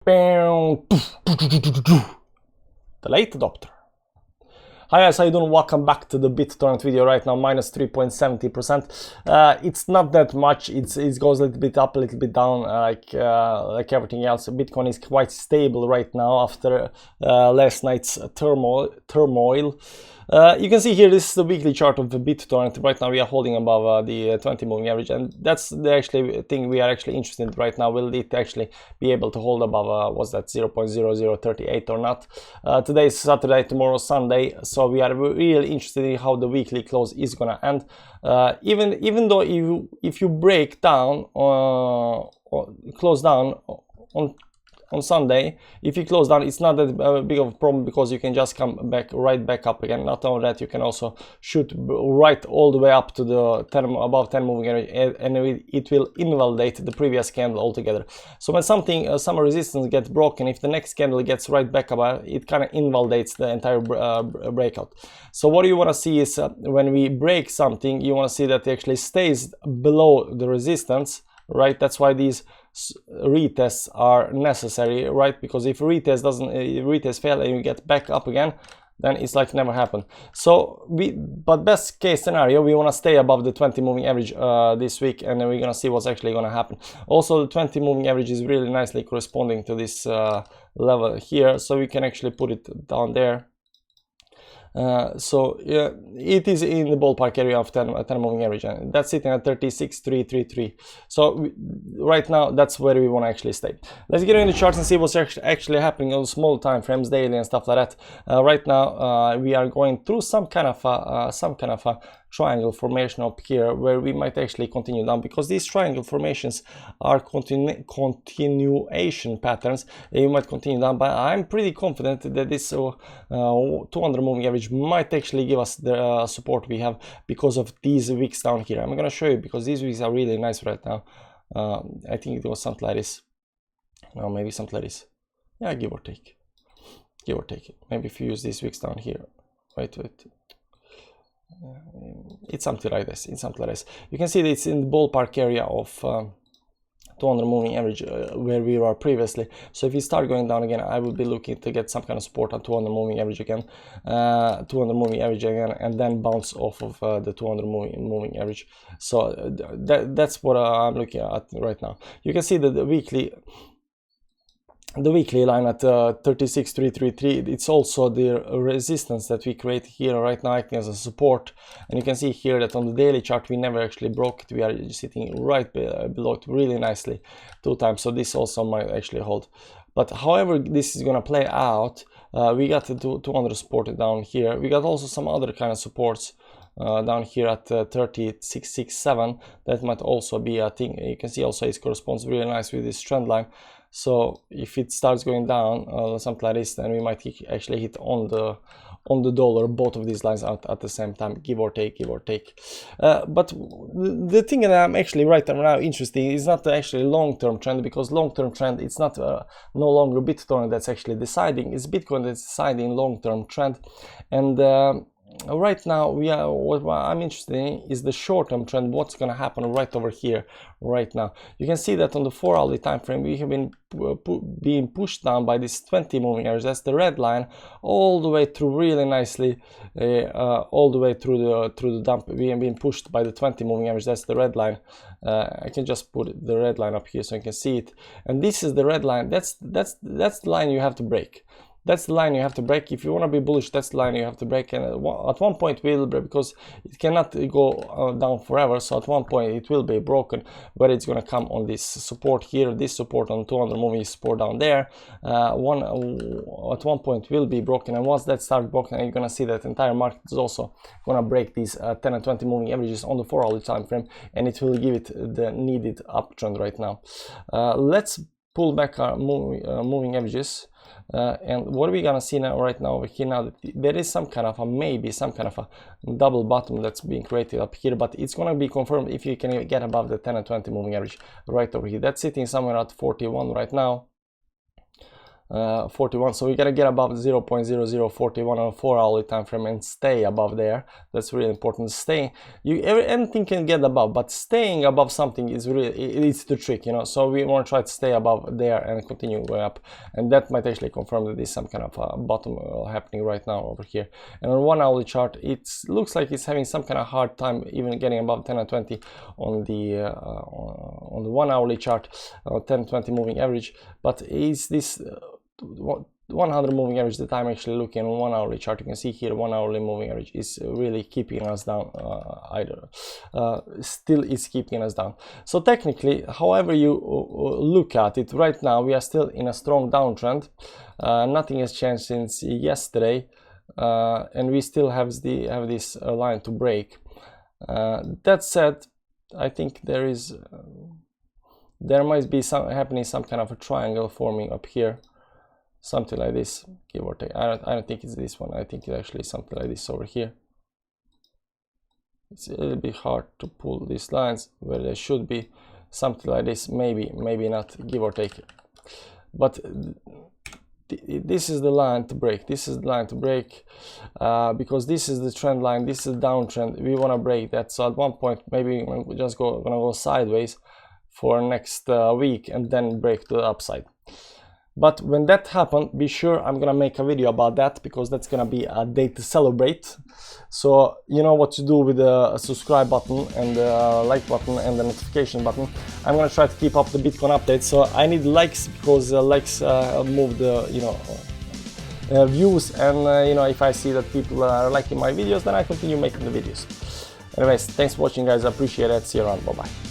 The late adopter. Hi guys, how you doing? Welcome back to the Bittorrent video. Right now minus 3.70%. It's not that much. It goes a little bit up, a little bit down, like everything else. Bitcoin is quite stable right now after last night's turmoil. You can see here, this is the weekly chart of the Bittorrent. Right now we are holding above the 20 moving average, and that's the actually thing we are actually interested in right now. Will it actually be able to hold above what's that, 0.0038 or not? Today is Saturday, tomorrow Sunday, so we are really interested in how the weekly close is gonna end. Even though if you break down or close down on Sunday, if you close down, it's not that big of a problem, because you can just come right back up again. Not only that, you can also shoot right all the way up to the above 10 moving average, and it will invalidate the previous candle altogether. So when some resistance gets broken, if the next candle gets right back up, it kind of invalidates the entire breakout. So what you want to see is when we break something, you want to see that it actually stays below the resistance, right? That's why these retests are necessary, right? Because if retest fail and you get back up again, then it's like never happened. So but best case scenario, we want to stay above the 20 moving average this week, and then we're gonna see what's actually gonna happen. Also, the 20 moving average is really nicely corresponding to this level here, so we can actually put it down there. So yeah, it is in the ballpark area of 10 moving average, and that's sitting at 36,333. So right now that's where we want to actually stay. Let's get in the charts and see what's actually happening on small time frames, daily and stuff like that. Right now we are going through some kind of a triangle formation up here, where we might actually continue down, because these triangle formations are continuation patterns. You might continue down, but I'm pretty confident that this 200 moving average might actually give us the support we have because of these wicks down here. I'm gonna show you, because these wicks are really nice right now. I think it was something like this. No, maybe something like this. Yeah, give or take. Maybe if you use these wicks down here. Wait. It's something like this. You can see that it's in the ballpark area of 200 moving average, where we were previously. So if we start going down again, I will be looking to get some kind of support on 200 moving average again, and then bounce off of the 200 moving average. So that's what I'm looking at right now. You can see that the weekly line at 36,333, it's also the resistance that we create here right now, acting as a support. And you can see here that on the daily chart we never actually broke it. We are sitting right below it really nicely 2 times, so this also might actually hold. But however this is gonna play out, we got the 200 support down here. We got also some other kind of supports down here at 3667. That might also be a thing. You can see also it corresponds really nice with this trend line. So if it starts going down something like this, then we might actually hit on the dollar both of these lines out at the same time, give or take. But the thing that I'm actually right now interested in is not actually long-term trend, because long-term trend, it's not no longer Bitcoin that's actually deciding, it's Bitcoin that's deciding long-term trend. And right now what I'm interested in is the short-term trend. What's going to happen right over here right now? You can see that on the 4-hourly time frame we have been being pushed down by this 20 moving average. That's the red line, all the way through really nicely, all the way through the dump. We have been pushed by the 20 moving average. That's the red line. I can just put the red line up here so you can see it, and this is the red line. That's the line you have to break. That's the line you have to break if you want to be bullish. That's the line you have to break, and at one point will break, because it cannot go down forever. So at one point it will be broken, but it's going to come on this support here, this support on 200 moving support down there. At one point will be broken, and once that starts broken, you're going to see that entire market is also going to break these 10 and 20 moving averages on the 4-hourly time frame, and it will give it the needed uptrend right now. Let's pull back our moving averages. And what are we gonna see now right now over here? Now there is some kind of a double bottom that's being created up here, but it's gonna be confirmed if you can get above the 10 and 20 moving average right over here. That's sitting somewhere at 41 right now. 41. So we gotta get above 0.0041 on a 4-hourly time frame and stay above there. That's really important. Stay, anything can get above, but staying above something is really, it's the trick, you know. So we want to try to stay above there and continue going up, and that might actually confirm that there's some kind of bottom happening right now over here. And on 1-hourly chart, it looks like it's having some kind of hard time even getting above 10 and 20 on the 1-hourly chart, 10-20 moving average. But is this 100 moving average that I'm actually looking on 1-hourly chart? You can see here 1-hourly moving average is really keeping us down, still is keeping us down. So technically, however you look at it, right now we are still in a strong downtrend. Nothing has changed since yesterday, and we still have this line to break. That said, I think there might be some kind of a triangle forming up here. Something like this, give or take. I don't think it's this one. I think it's actually something like this over here. It's a little bit hard to pull these lines where they should be. Something like this, maybe not, give or take. But this is the line to break. This is the line to break, because this is the trend line. This is the downtrend. We want to break that. So at one point, maybe we're just gonna go sideways for next week and then break to the upside. But when that happens, be sure I'm gonna make a video about that, because that's gonna be a day to celebrate. So you know what to do with the subscribe button and the like button and the notification button. I'm gonna try to keep up the Bitcoin updates. So I need likes, because likes move the views, and if I see that people are liking my videos, then I continue making the videos. Anyways, thanks for watching, guys. I appreciate it. See you around. Bye bye.